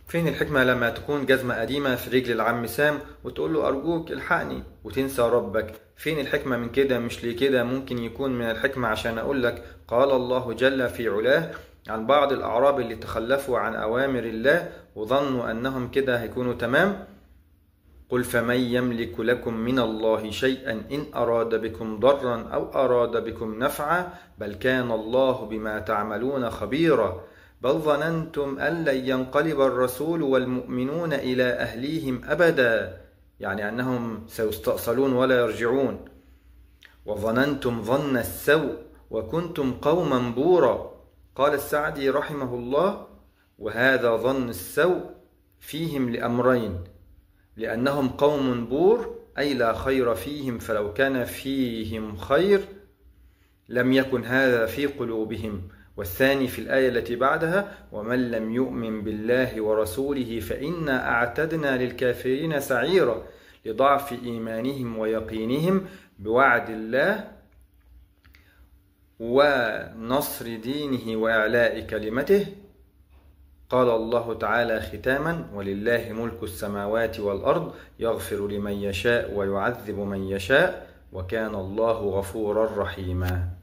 فين الحكمة لما تكون جزمة قديمة في رجل العم سام وتقول له أرجوك الحقني وتنسى ربك؟ فين الحكمة من كده؟ مش ليه كده ممكن يكون من الحكمة عشان أقول لك قال الله جل في علاه عن بعض الأعراب اللي تخلفوا عن أوامر الله وظنوا أنهم كده هيكونوا تمام. قل فمن يملك لكم من الله شيئا إن أراد بكم ضرا أو أراد بكم نفعا بل كان الله بما تعملون خبيرا بل ظننتم أن لن ينقلب الرسول والمؤمنون إلى أهليهم أبدا، يعني أنهم سيستأصلون ولا يرجعون. وظننتم ظن السوء وكنتم قوما بورا. قال السعدي رحمه الله: وهذا ظن السوء فيهم لأمرين: لأنهم قوم بور أي لا خير فيهم، فلو كان فيهم خير لم يكن هذا في قلوبهم. والثاني في الآية التي بعدها: ومن لم يؤمن بالله ورسوله فإنا أعتدنا للكافرين سعيرا، لضعف إيمانهم ويقينهم بوعد الله ونصر دينه وإعلاء كلمته. قال الله تعالى ختاما: ولله ملك السماوات والأرض يغفر لمن يشاء ويعذب من يشاء وكان الله غفورا رحيما.